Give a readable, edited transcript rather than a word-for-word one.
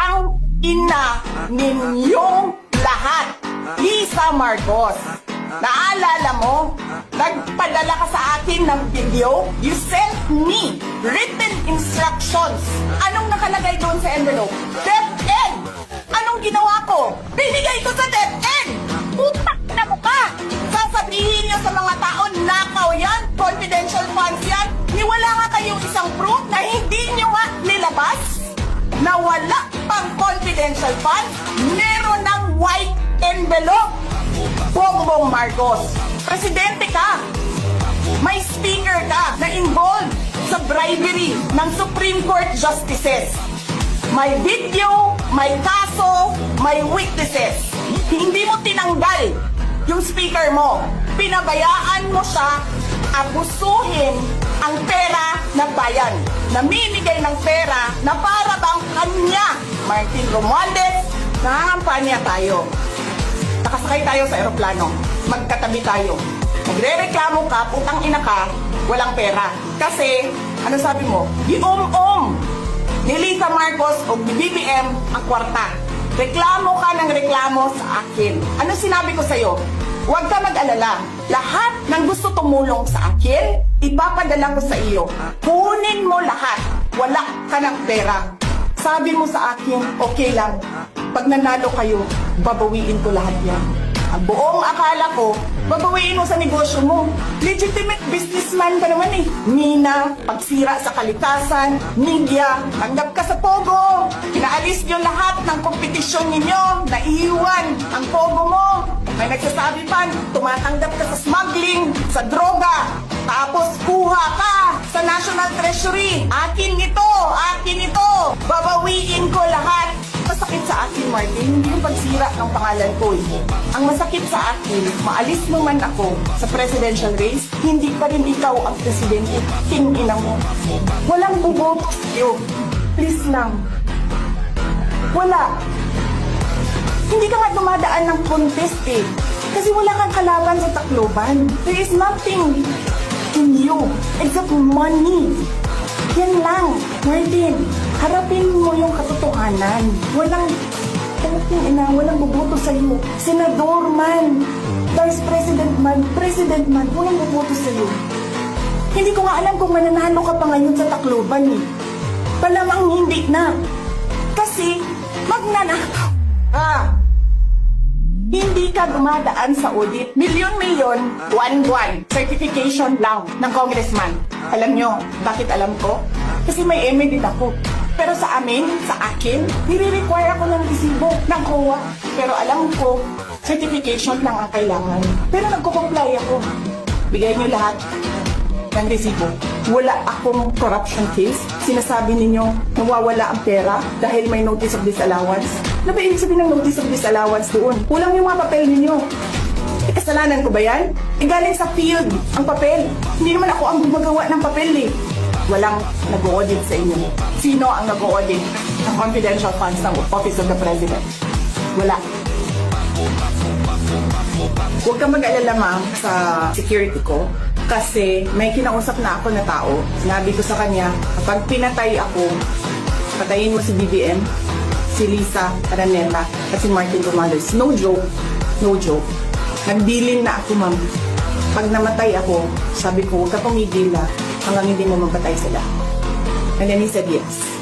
ang ina ninyong lahat. Lisa Marcos, naalala mo? Nagpadala ka sa akin ng video. You sent me written instructions. Anong nakalagay doon sa envelope? DepEd! Anong ginawa ko? Binigay ko sa DepEd! Putak na mo ka! Sasabihin niyo sa mga tao, nakaw yan, confidential funds yan, niwala nga kayong isang proof na hindi niyo nga nilabas? Na wala pang confidential funds, meron ng white envelope. Bongbong Marcos, presidente ka. May speaker ka na involved sa bribery ng Supreme Court justices. May video, may kaso, may witnesses. Hindi mo tinanggal yung speaker mo. Pinabayaan mo siya abusuhin ang pera ng bayan. Namimigay ng pera na para bang kanya. Martin Romualdez, nangangampanya tayo. Nakasakay tayo sa eroplano. Magkatabi tayo. Nagre-reklamo ka, putang ina ka, walang pera. Kasi, ano sabi mo? Giom-om ni Lisa Marcos o ni BBM ang kwarta. Reklamo ka ng reklamo sa akin. Ano sinabi ko sa'yo? Huwag ka mag-alala. Lahat ng gusto tumulong sa akin, ipapadala ko sa iyo. Kunin mo lahat. Wala ka ng pera. Sabi mo sa akin, okay lang. Pag nanalo kayo, babawiin ko lahat yan. Ang buong akala ko, babawiin mo sa negosyo mo. Legitimate businessman ka naman eh. Mina, pagsira sa kalikasan, media, tanggap ka sa Pogo. Pinaalis nyo lahat ng kompetisyon ninyo, naiiwan ang Pogo mo. May nagsasabi pa, tumatanggap ka sa smuggling, sa droga. Tapos kuha ka sa National Treasury. Akin ito. Babawiin ko lahat. Masakit sa akin, Martin, hindi yung pagsira ng pangalan ko eh. Ang masakit sa akin, maalis mo man ako sa presidential race, hindi pa rin ikaw ang presidente. Tingina mo. Walang buboto sa'yo. Please lang. Wala. Hindi ka nga dumadaan ng contest eh. Kasi wala kang kalaban sa Tacloban. There is nothing in you except money. Yan lang, Martin. Harapin mo yung katotohanan. Walang boboto sa'yo. Senador man, Vice President man, President man, walang boboto sa'yo. Hindi ko nga alam kung mananalo ka pa ngayon sa Tacloban eh. Palamang hindi na. Kasi, magnanakaw. Hindi ka dumadaan sa audit. Milyon-milyon, buwan-buwan. Certification lang ng congressman. Alam nyo, bakit alam ko? Kasi may MA din ako. Pero sa akin, nire-require ako ng resibo ng COA. Pero alam ko, certification lang ang kailangan. Pero nagko-comply ako. Bigay nyo lahat ng resibo. Wala akong corruption case. Sinasabi ninyo, nawawala ang pera dahil may notice of disallowance. Ano ba ibig sabihin ng notice of disallowance doon? Kulang yung mga papel ninyo. Kasalanan ko ba yan? Galing sa field ang papel. Hindi naman ako ang gumagawa ng papel eh. Walang nag-audit sa inyo. Sino ang nag-audit ng confidential funds ng Office of the President? Wala. Huwag kang mag-alala, ma'am, sa security ko. Kasi may kinausap na ako na tao. Sinabi ko sa kanya, kapag pinatay ako, patayin mo si BBM, si Lisa Araneta, at si Martin Romualdez. No joke. No joke. Nagbilin na ako, ma'am. Pag namatay ako, sabi ko, huwag ka pumigil hanggang hindi mo mapatay sila. And then he said yes.